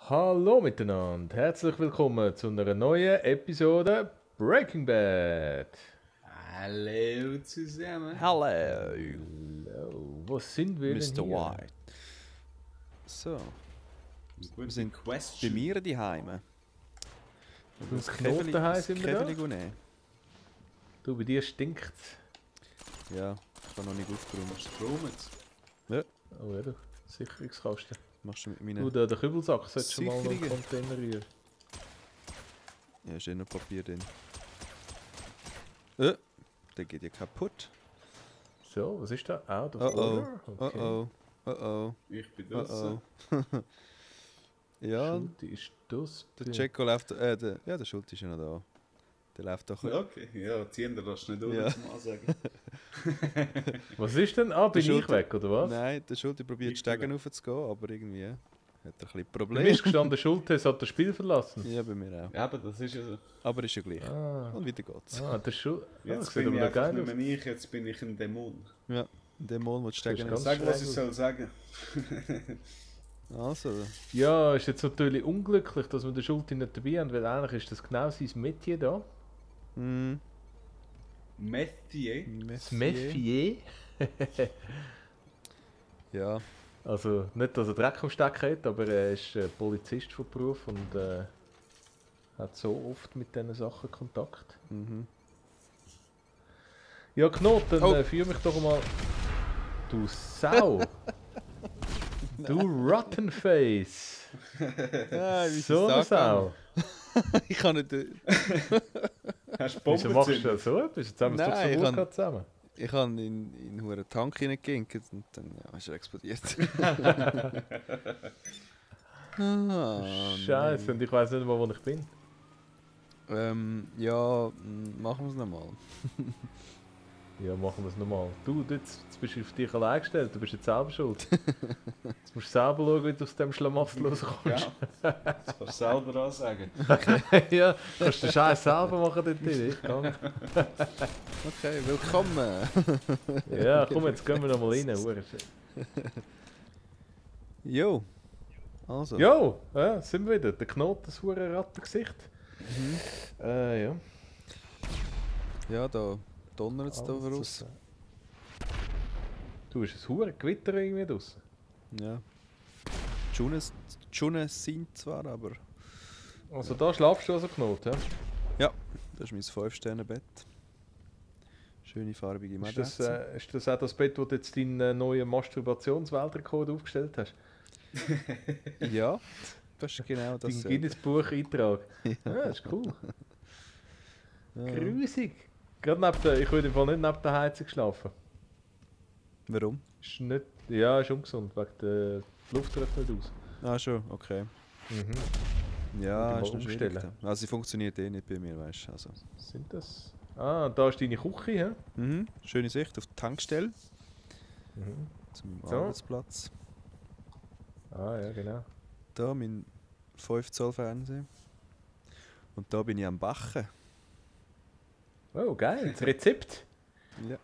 Hallo miteinander, herzlich willkommen zu einer neuen Episode Breaking Bad. Hallo zusammen. Hello, Hallo, wo sind wir denn Mr. hier? White. So, wir sind bei mir daheim. Das Knotenheim sind wir da? Käferli nehmen. Du, bei dir stinkt's. Ja, ich habe noch nicht aufgeräumt. Stromets. Ja, Oh ja, du, Sicherungskasten. machst du mit Du, meinen... den Kübelsack solltest du mal noch in den Sicherungen. Container rühren. Ja, ist noch Papier drin. Der geht ja kaputt. So, was ist da? Out of Oh order? oh, oh oh, oh oh, Ich bin oh draussen. oh. Ja, Schulte ist das. der Jacko läuft... der Schulz ist ja noch da. Der läuft doch... Okay, ja, ziehen wir das nicht durch, Ja. zum Ansagen. Was ist denn? Ah, bin ich Schulte- weg, oder was? Nein, der Schulz probiert die Ich Stegen bin raufzugehen, aber irgendwie hat er ein bisschen Bei Probleme. mir ist gestanden, Schulte hat das Spiel verlassen. Ja, bei mir auch. Ja, aber das ist ja so. Aber ist ja gleich. Ah, Und wieder geht's. das Schulte. Jetzt das sieht bin ich aber noch einfach geil nicht aus. mehr ich, jetzt bin ich ein Dämon. Ja, der Mond muss ist steigen. ganz- Sag, was ich schräg soll sagen. Also, Ja, ist jetzt natürlich unglücklich, dass wir den Schulte nicht dabei haben, weil eigentlich ist das genau sein Metier da. Metier. Das Metier. Ja, Also nicht, dass er Dreck am Stecken hat, aber er ist Polizist von Beruf und hat so oft mit diesen Sachen Kontakt. Ja, Knot, dann Oh. führ mich doch mal... Du Sau! Du Rottenface! wie So eine Sau! Ich kann nicht. Hast du Wieso Bomben machst du gezündet? das so etwas? Jetzt haben wir es doch Nein, so ich gut kann- gehabt zusammen. Ich habe in einen hohen Tank hineingeginkt und dann ist er explodiert. Scheiße, und ich weiß nicht mal, wo ich bin. Ja, machen wir es nochmal. Ja, machen wir es nochmal. Du, jetzt bist du auf dich allein gestellt, du bist jetzt selber schuld. Jetzt musst du selber schauen, wie du aus dem Schlamassel rauskommst. Ja, das kannst du selber ansagen. Ja, kannst du den Scheiß selber machen dort drin, ich kann. Okay, willkommen. Ja, komm, jetzt gehen wir nochmal rein. Hure schön. Jo. Also. Jo, ja, sind wir wieder. Der Knoten, das hure Rattengesicht. Ja. Ja, da donnert es da Alles raus. zu- Du, ist ein hure Gewitter irgendwie draussen. Ja. Die Schuhe sind zwar, aber... Also da schlafst du also Knoten, ja? Ja, das ist mein 5-Sterne-Bett. Schöne farbige Ist das, Matratze. ist das auch das Bett, wo du jetzt deinen neuen Masturbationsweltrekord aufgestellt hast? Ja, das ist genau das. Dein Guinness-Buch-Eintrag. Ja, das ist cool. Grusig. Gerade neben der, ich würde im Fall nicht neben der Heizung schlafen. Warum? Ist nicht, ja, ist ungesund, wegen der die Luft läuft nicht aus. Ah, schon, okay. Mhm. Ja, Muss ist ich mal noch schwierig. umstellen. Also sie funktioniert eh nicht bei mir, weißt du. Also. Sind das? Ah, da ist deine Küche, hä? Schöne Sicht auf die Tankstelle, Mhm. zum So. Arbeitsplatz. Ah, ja, genau. Da mein 5 Zoll Fernseher. Und da bin ich am Bachen. Oh, geil, das Rezept. Ja.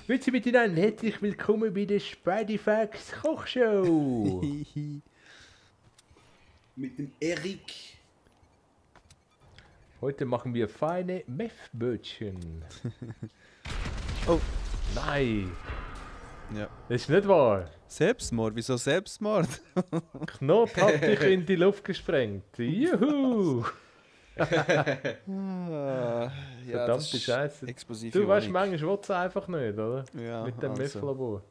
Grüezi miteinander, herzlich willkommen bei der Spidefax Kochshow. Mit dem Erik. Heute machen wir feine Meth-Bötchen. Oh. Nein, Ja. das ist nicht wahr. Selbstmord? Wieso Selbstmord? Knot hat dich in die Luft gesprengt. Juhu! Verdammte Scheiße. Explosive Du weißt, Honig. manchmal will es einfach nicht, oder? Ja, Mit dem also. Meth-Labor.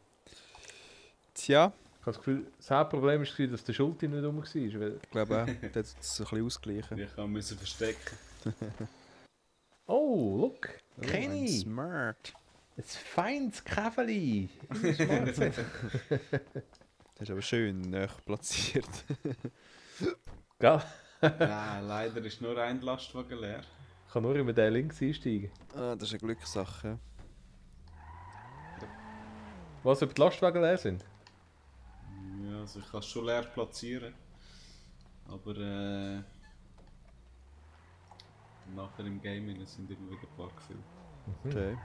Tja, Ich habe das Gefühl, das Hauptproblem war, dass der Schulte nicht rum war. Weil... ich glaube auch, der hat es ein bisschen ausgeglichen. Ich musste verstecken. Oh, look! Ein Kenny! Smart. Ein feines Käferli! Das ist aber schön nah platziert. Gell? Ja, leider ist nur ein Lastwagen leer. Ich kann nur über den links einsteigen. Ah, das ist eine Glückssache. Was, ob die Lastwagen leer sind? Ja, also ich kann es schon leer platzieren. Aber nachher im Game sind immer wieder ein paar gefüllt. Okay.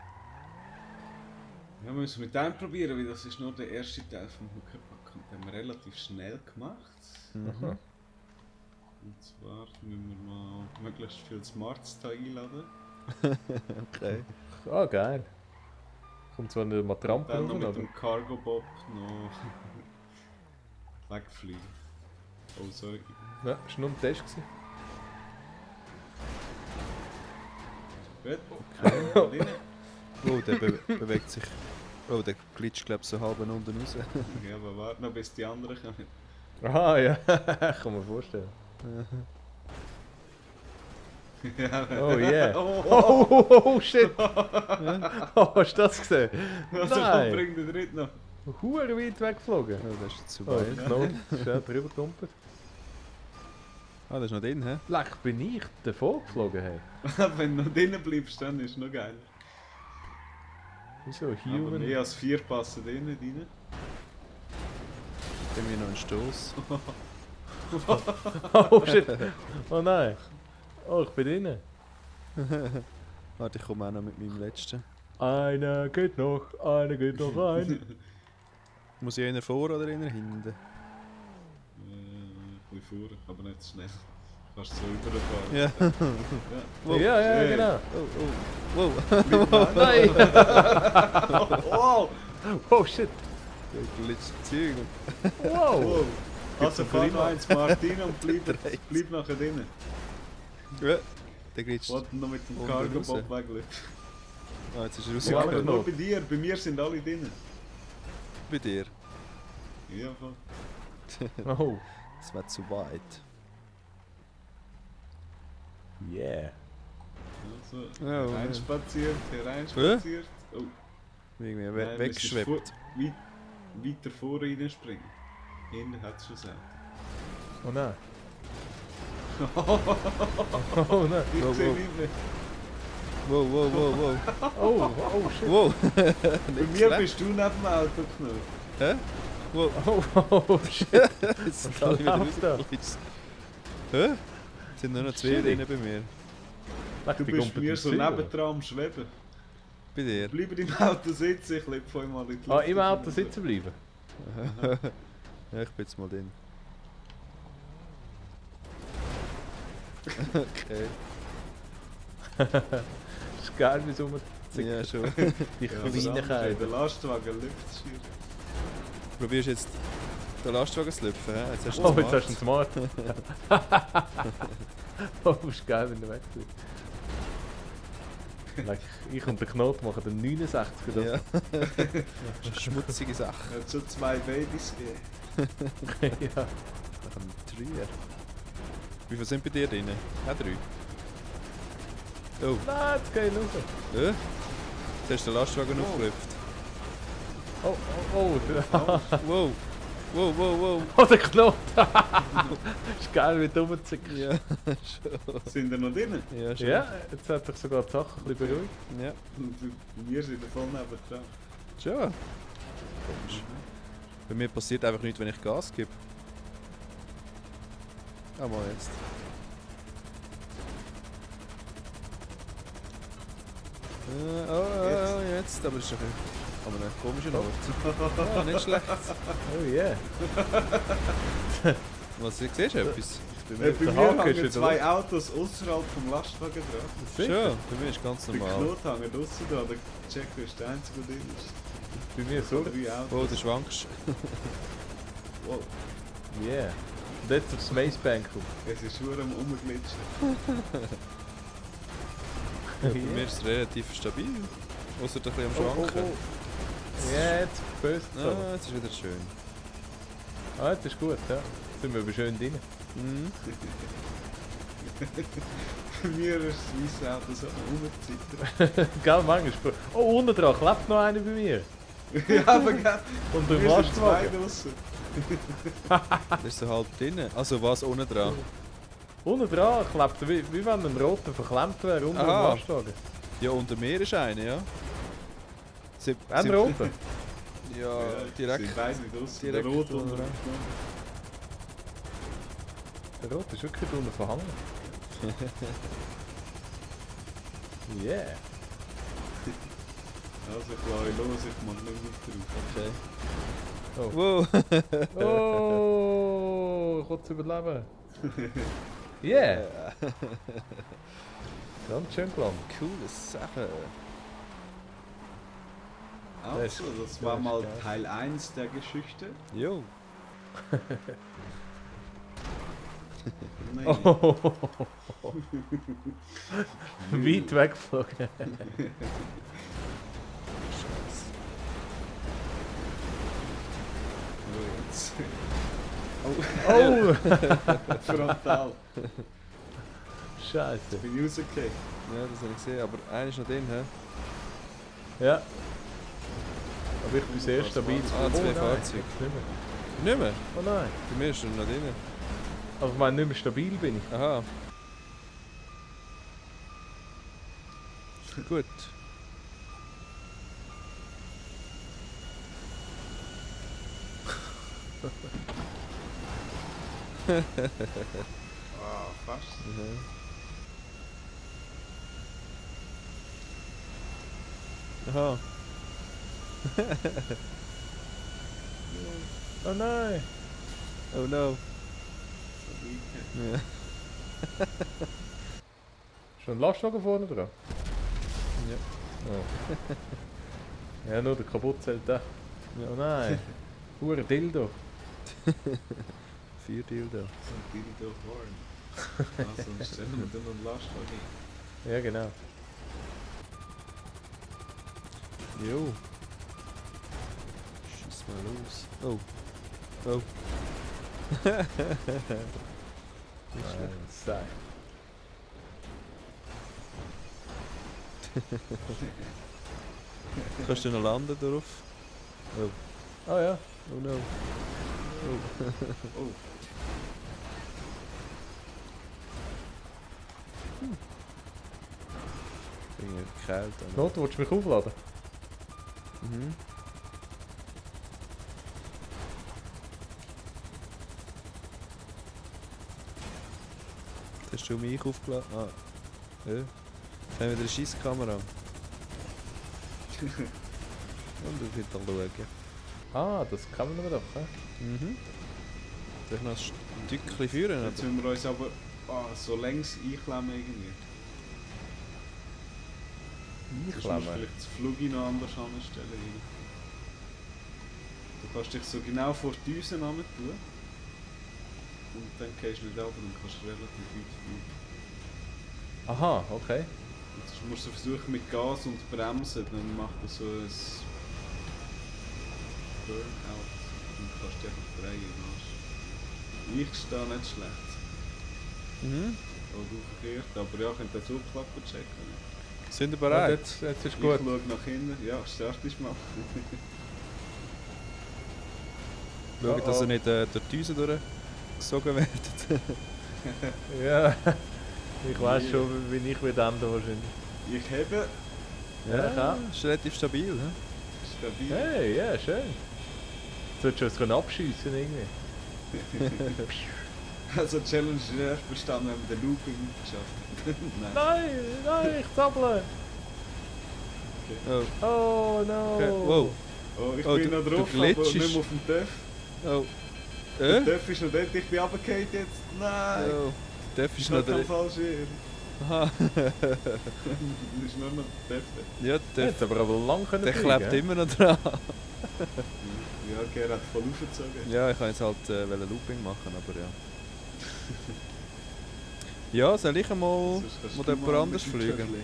Ja, wir müssen mit dem probieren, weil das ist nur der erste Teil vom Huckepack und den haben wir relativ schnell gemacht. Mhm. Und zwar müssen wir mal möglichst viel Smarts da einladen. Okay. Ah, geil. Kommt zwar nicht mal Dann Trampeln noch rum, mit aber... dem Cargo Bob noch wegfliegen. Oh, sorry. Ja, das war nur ein Test. Gewesen. Gut, okay. Oh, der bewegt sich. Oh, der glitscht glaube ich so halb unten raus. Ja, aber warte noch, bis die anderen kommen. Aha, ja. Kann man vorstellen. Ja, Oh yeah. Oh, Oh, shit. Oh, hast du das gesehen? also Nein. bringt der dritte noch. Huere weit weggeflogen. Oh, das ist zu Oh, weit. genau. Schnell drüber getumpelt. Ah, das ist noch drin, hä? Leck, bin ich davor geflogen, hey. Wenn du noch drinnen bleibst, dann ist es noch geil. Wieso? Aber Human? mehr als 4 passen drinnen rein. Dann haben wir noch einen Stoß. Oh shit. Oh nein. Oh, ich bin drinnen. Warte, ich komme auch noch mit meinem letzten. Einer geht noch rein. Muss ich einer vor oder einer hinten? Ein bisschen vor, aber nicht zu schnell. Kannst so überfahren. Ja. Ja. Ja, ja, Hey. genau. Oh, wow. Nein! Wow! Oh shit. Der glitscht Zeug. Wow. Wow! Also Gibt's fahr einen noch eins Martin und bleib Dreht. nachher drinnen. Ja, der glitscht. Wollte noch mit dem Unten Cargo raus. Bob weglaufen. Ah, jetzt ist er Ja, Ja, aber aber rausgekommen. nur bei dir, bei mir sind alle drinnen. Bei dir. Ja, voll. Oh. Das wäre zu weit. Yeah. Also, Ja, reinspaziert, reinspaziert. Oh, Irgendwie nein, wir müssen weggeschwebt. Weiter vor reinspringen. Hinten hat es schon selten. Oh nein. Oh nein. Ich Wow, sehe wow. nicht mehr. Wow, wow, wow, wow. Oh, oh shit. Wow. Bei mir bist du neben dem Auto geknallt. Hä? Wow. Oh shit. Jetzt sind alle wieder läuft da? rausgeglitscht. Hä? Es sind nur noch zwei Shit. drin bei mir. Leck, Du die bist kommt mir aus so dem Süden. nebendran am Schweben. Bei dir. Bleib im Auto sitzen, ich lebe vorhin in die Ah, Luft. im Auto sitzen bleiben. Ja, ich bin jetzt mal drin. Okay. Ist geil, wie es rumzickt. Ja, schon. Die Ja, aber kleinen der Käfer. Lastwagen lüft schier. Probierst du jetzt den Lastwagen zu lüpfen, hä? Jetzt hast du Oh, den jetzt hast du Smart. einen Smart. Oh, ist geil, wenn du wegfliegst. Like, ich und der Knot machen den 69 oder Ja. Schmutzige Sache. Er hat schon 2 Babys gegeben. ja. Nach einem Dreier. Wie viele sind bei dir drin? Auch 3. Oh, Nein, jetzt geh ich raus. jetzt hast du den Lastwagen Oh. aufgelüpft. Oh, oh, oh. Wow. Wow, wow, wow. Oh, der Knot. Ist geil, wie du rumzickst. Ja, schon. Sind wir noch drinnen? Ja, schon. Ja, jetzt hat sich sogar die Sache ein bisschen beruhigt. Ja, Wir sind voll nebendran. schon. Komisch. Bei mir passiert einfach nichts, wenn ich Gas gebe. Ah, mal jetzt. Oh, jetzt. Aber das ist ein komischer Ort. Ah, nicht schlecht. Oh yeah. Was, siehst du etwas? Bei Der mir Haken ist hängen wieder 2 Autos außerhalb vom Lastwagen dran. Schon, bei mir ist ganz Der normal. Knot hängt draussen da, der Jack ist der einzige, der drin ist. Bei mir so. 3 Autos. Oh, du schwankst. Wow. Yeah. Und jetzt aufs Macebank kommt. Es ist nur am Rumglitschen. Bei mir ist es relativ stabil. Außer ein bisschen am Schwanken. Ja, jetzt böse. Ah, jetzt ist wieder schön. Ah, das ist gut, ja. Jetzt sind wir aber schön drin. Mhm. Bei mir ist das weiße Auto so rumgezittert. Gell, manchmal. Oh, unten dran klebt noch einer bei mir. Ja, aber gell. Und Wir der sind 2 Lastwagen. draussen. Das ist so halb drin. Also was unten dran? Unten dran klebt er, wie wenn ein roter verklemmt wäre unter dem Aha. Lastwagen. Ja, unter mir ist einer, ja. Ein roter? Ja, Sind direkt. beide draussen. direkt Der Rot unten und der dran. Der rote ist wirklich unten verhangen. Yeah. Also ich lasse los, ich mache nicht weiter Okay. Oh. Wow. Oh, kurz überleben. Yeah! Ganz schön gelangt. Coole Sache. Also, das war ist mal geil. Teil 1 der Geschichte. Jo. Nein. Oh. Weit weggeflogen. Scheiße. Jetzt. Oh! Frontal. Scheiße. Bin ich rausgekriegt. Ja, das habe ich gesehen, aber einer ist noch drin, hä? Ja. Aber ich bin sehr stabil. Ah, zwei nein, Fahrzeuge. jetzt nicht mehr. Nicht mehr? Oh nein. Bei mir ist er noch drin. Also ich meine, nicht mehr stabil bin ich. Aha. Gut. Ah, fast. Mhm. Aha. Oh nein. Oh no. So weiter. Ja. Schon ein Lastwagen vorne dran? Ja. Oh. Ja, nur der kaputt zählt da. Ja. Oh nein. Hure Dildo. 4 Dildo. So ein Dildo Horn. Also, dann stellen wir dann einen Lastwagen hin. Ja, genau. Jo. Schieß mal los. Oh. Oh. Nicht schlecht. Sei. Kannst du noch landen darauf? Oh. Oh ja. Oh no. Oh. Oh, Bin ich gekeilt. Not, willst du mich aufladen? Mhm. Hast du mich aufgeladen? Ah. Ja. Jetzt haben wir wieder eine Scheisskamera. Und auf jeden Fall schauen. Ah, das kann man doch, hä? Mhm. Soll ich noch ein Stückchen führen? jetzt Oder? müssen wir uns aber so längs einklemmen irgendwie. Sonst musst du Einklemmen. vielleicht das Fluggi noch anders anstellen. irgendwie. Du kannst dich so genau vor die Düse tun. Und dann gehst du nicht runter und kannst relativ weit fliegen. Aha, okay. Und sonst musst du versuchen mit Gas und Bremsen, dann macht er so ein Burnout. Und kannst dich einfach drehen. Ich stehe nicht schlecht. Mhm. Oh, du verkehrt, aber ja, könnt ihr Zugklappen checken. Sind wir Ja, bereit? jetzt ist Ich gut. schaue nach hinten. Ja, startest mal. Schauen, dass Oh, oh. ihr nicht durch die Düse durchgesogen werdet. Ja. Ich weiß schon, wie ich wird enden wahrscheinlich. Ich hebe Ja, klar. Ist relativ stabil. He? stabil. Hey, ja, schön. Jetzt solltest du uns können abschiessen irgendwie. Also die Challenge ist erst bestanden, wenn wir den Looping geschafft haben. Nein. Nein, nein, ich zapple. Oh. Oh no. Okay. Wow. Oh, ich Oh, bin du- noch du drauf, aber glitschst. nicht mehr auf dem Töff. Oh. Der Töff ist noch dort, ich bin runtergefallen jetzt. Nein! Oh. Der ist Ich noch habe keinen drin. Fallschirm. Aha. Das ist nur noch der Töff dort. Ja, Der der, hat aber lang können der fliegen, klebt hä? immer noch dran. Ja, Ger hat voll aufgezogen. Ja, ich kann jetzt halt Looping machen, aber ja. Ja, soll ich einmal Sonst kannst mal du jemand mal anders mit dem fliegen? Chöchli.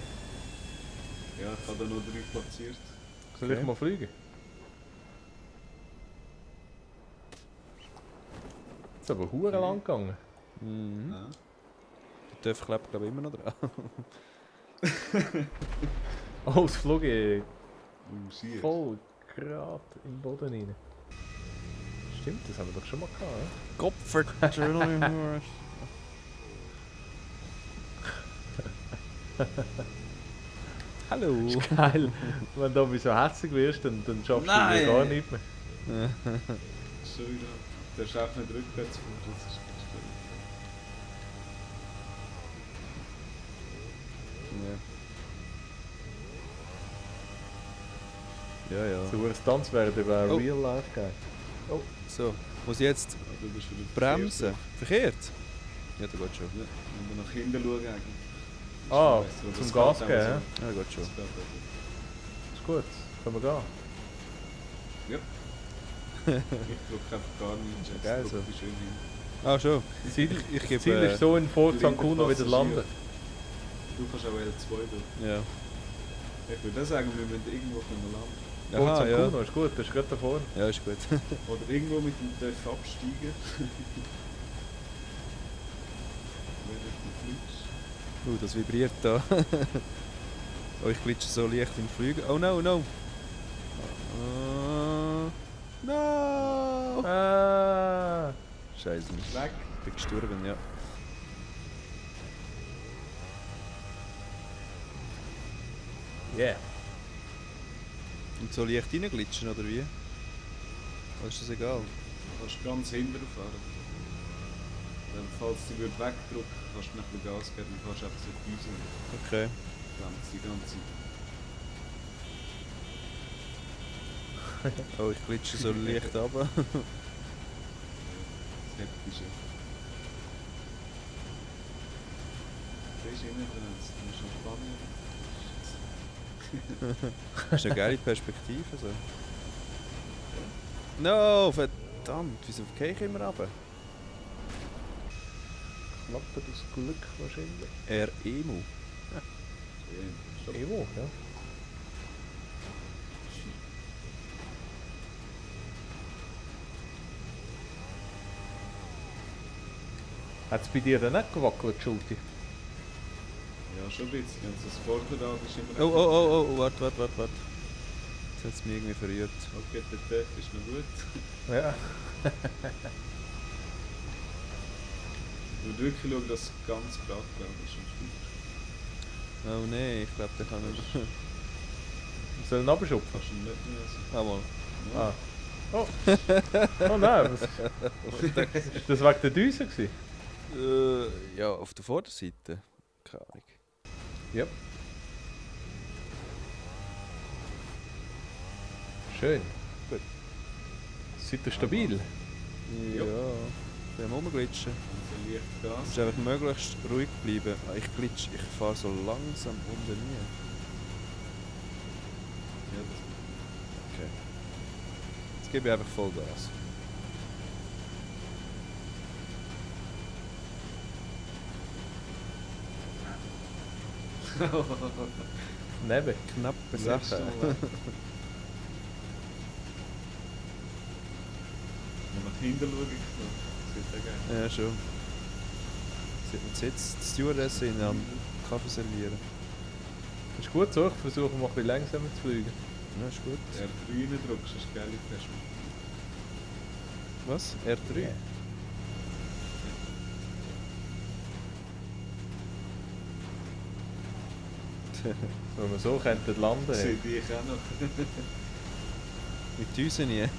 Ja, ich habe da noch 3 platziert. Soll ich Okay. mal fliegen? Das ist aber hure lang gegangen. Mhm. Ja. Der Töff klebt glaube ich immer noch dran. Oh, das flog Schier. voll gerade im Boden rein. Stimmt, das haben wir doch schon mal gehabt, hä? Kopfert. Hallo. Geil. Wenn du so hässlich wirst, dann schaffst Nein. du gar nichts mehr. Schon wieder. Der schafft nicht rückwärts vor, das ist Ja. Ja, ja. So ein Tanz wäre über Oh. Real Life geil. So, Muss ich jetzt Ah, du bist wieder bremsen? Verkehrt? Ja, da geht schon. Ja, wenn wir nach hinten schauen eigentlich. Ah, Ist besser, aber zum es Gas geht auch geben, so. ja? Ja, da geht schon. Es geht auch so. Ist gut, können wir gehen. Ich drücke einfach gar nichts. Jetzt Geil drücke so. ich schön hin. Ah, schon. Ziel, Ich das gebe... Ziel ist so in Forza linker Cuno wieder Passagier. landen. Du kannst auch L2 durch. Ja. Ich würde sagen, wir müssen irgendwo können landen. Forza Aha, ja. Cuno ist gut, das ist gerade da vorne. Ja, ist gut. Oder irgendwo mit dem Dörf absteigen. Wenn du fliegst. Das vibriert da. Oh, ich glitsche so leicht im Flügel. Oh no, no! No! Ah, Scheiße. Weg. Ich bin gestorben, ja. yeah. Und so leicht reinglitschen, oder wie? Oder ist das egal? Du kannst ganz hinten fahren. Falls sie wegdrücken, kannst du noch ein bisschen Gas geben und kannst einfach so düsen. Okay. Die ganze Zeit. Oh, ich glitsche so leicht runter. Hektische. Das ist innen drin, das ist schon spannend. Das ist eine geile Perspektive. So. No, verdammt, wieso gehe ich immer runter? Knappe das Glück wahrscheinlich. R-Emu. Stopp. Evo, ja. Hat es bei dir dann nicht gewackelt, Schulti? Ja, schon ein bisschen. Also das Vorderrad ist immer... Oh, warte. Jetzt hat es mich irgendwie verrührt. Okay, der Dörf ist noch gut. Ja. Ich würde wirklich schauen, dass es ganz gerade ist und spielt. Oh nein, ich glaube, der kann nicht. Wir sollen runterschupfen. Kannst du nicht mehr essen. Ah, mal. Ah. Oh. Oh nein, was? Ist das wegen der Düse gewesen? Ja, auf der Vorderseite. Keine Ahnung. Ja. Schön. Gut. Seid ihr stabil? Ja, wir haben rumglitschen. Also leicht Du Gas. musst einfach möglichst ruhig bleiben. Ah, ich fahre so langsam unter mir. Ja, Okay. Jetzt gebe ich einfach voll Gas. Neben. Knappe das Sache. letzte Mal. Wenn wir nach hinten schauen, das wird auch geil. Ja, schon. Jetzt die Stewardessin am Kaffee servieren. Ist gut so, ich versuche mal ein bisschen langsamer zu fliegen. Ja, ist gut. Der grüne drückst, ist geil in der Was? R3? Ja. Wenn wir so könnten landen. Das Hey. sehe ich auch noch. Mit uns nie. Also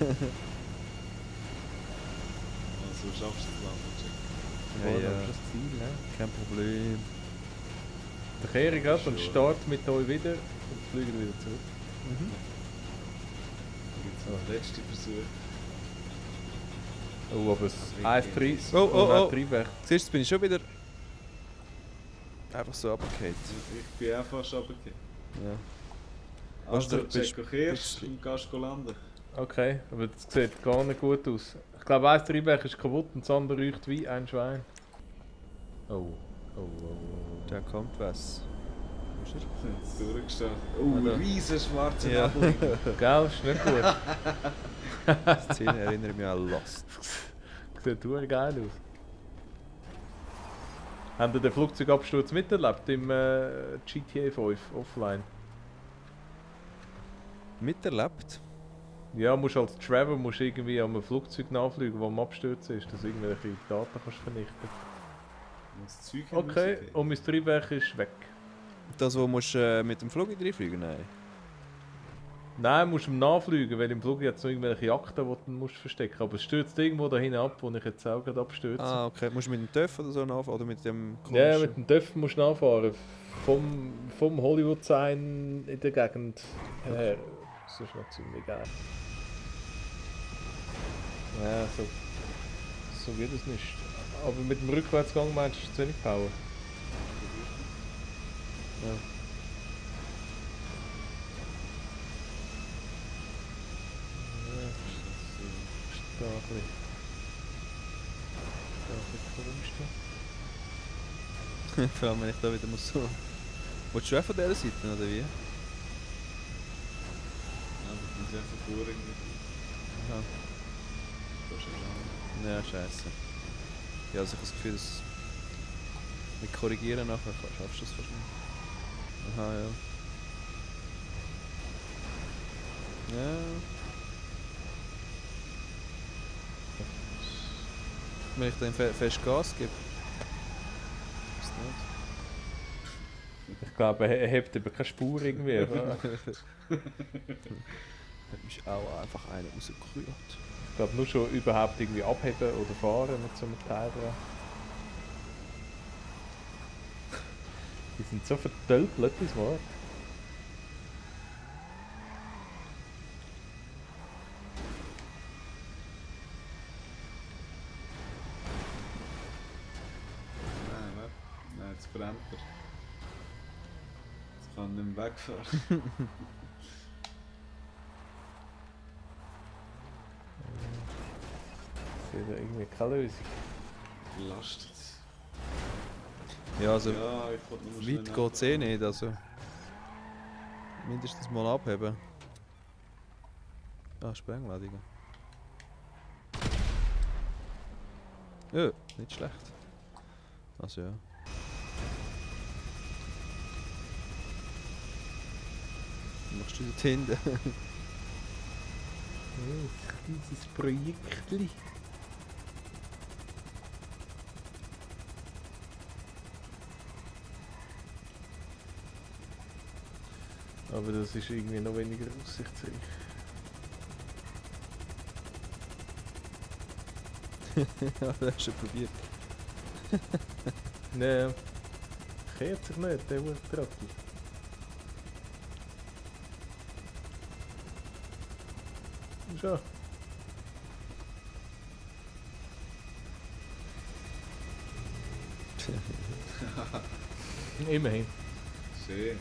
schaffst du das Land, check. Vorne Ja, ist ja. das Ziel, ne? Kein Problem. Der kehre gerade und Schon. start mit euch wieder und fliegen wieder zurück. Mhm. Da gibt es noch den letzten Versuch. Oh, aber das AF3 Oh. Triebwerk. Siehst du, jetzt bin ich schon wieder einfach so runtergefallen. Ich bin auch fast runtergegangen. Ja. Also, du bist- check erst und gehst landen. Okay, aber das sieht gar nicht gut aus. Ich glaube, ein Triebwerk ist kaputt und das andere riecht wie ein Schwein. Oh. Da kommt was. Wo ist er? Jetzt durchgestanden. Ah, Oh, da. riesen schwarzer Ja. Nebel. Gell, ist nicht gut. Die Szene erinnert mich an Lost. Sieht super geil aus. Habt ihr den Flugzeugabsturz miterlebt im GTA 5 offline? Miterlebt? Ja, musst als Trevor musst irgendwie am Flugzeug nachfliegen, das am Abstürzen ist, dass du irgendwelche Daten kannst vernichten. Das Zeug hat Okay, rausgegeben. und mein Triebwerk ist weg. Das, wo musst mit dem Flug reinfliegen? Nein. Nein, musst du nachfliegen, weil im Flug jetzt noch irgendwelche Akten, die du musst verstecken. Aber es stürzt irgendwo dahin ab, wo ich jetzt auch gerade abstürze. Ah, okay. Musst du mit dem TÜV oder so nachfahren? Oder mit dem Ja, komischen- mit dem TÜV musst du nachfahren. Vom Hollywood-Sign in der Gegend her. Das ist noch ziemlich geil. Ja, so so geht es nicht. Aber mit dem Rückwärtsgang meinst du zu wenig Power? Ja. Ja, da ein bisschen. Da ein bisschen Vor allem wenn ich da wieder muss so... Willst du auch von dieser Seite, oder wie? Ja, aber dann sind einfach vor irgendwie. Aha. Das ist schon Ja, scheiße. Ja, also ich habe das Gefühl, dass... Mit Korrigieren nachher schaffst du es fast nicht. Aha, ja. Ja. Wenn ich dann fest Gas gebe. Ist nicht. Ich glaube, er hebt eben keine Spur irgendwie. Hat mich auch einfach einer rausgerührt. Ich glaube, nur schon überhaupt irgendwie abheben oder fahren mit so einem Teil dran. Die sind so vertölpelt, das Wort. Nein, warte. Nein, jetzt brennt er. Jetzt kann er nicht mehr wegfahren. Ich sehe da irgendwie keine Lösung. Belastet. Ja, also Ja, ich wollte nur weit geht es eh nicht, also... Mindestens mal abheben. Ah, Sprengladungen. Ja, nicht schlecht. Also ja. Was machst du dort hinten? Dieses Projektli. Aber das ist irgendwie noch weniger aussichtsreich. Ja, das hast du schon probiert. Nein, kehrt sich nicht, der Trottel. Schon. Immerhin. Schön.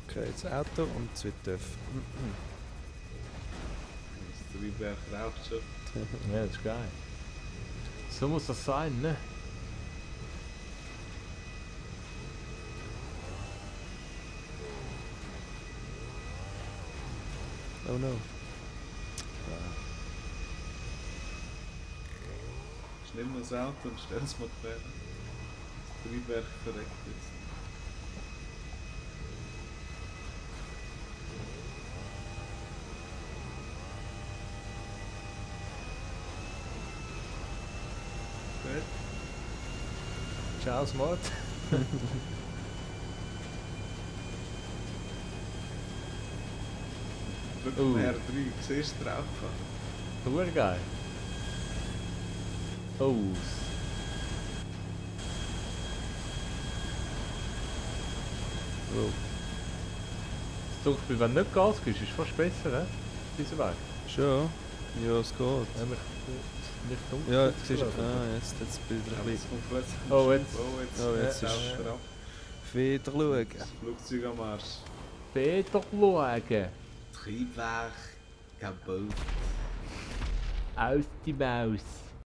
Okay, jetzt Auto und zwei TÜV. Das Triebwerk raucht schon. Ja, das ist geil. So muss das sein, ne? Oh no. Nimm das Auto und stell es mal quer. Das Triebwerk verreckt jetzt. Gut. Ciao, Smart. Wirklich mehr 3, siehst du drauf? Hure geil. Oh. Oh. Das Zuchtspiel, wenn du nicht Gas gibst, ist fast besser, ne? Dieser Weg. Schon? Ja, es geht. Ja, nicht dunkel. Ja, jetzt siehst du... Ah, jetzt Bilder ein bisschen. Jetzt kommt plötzlich ein Oh, Schub. jetzt. Oh, jetzt Oh, jetzt ja, ist- drauf. Wieder schauen. Das Flugzeug am Arsch. Peter schauen. Triebwerk kaputt. Aus die Maus.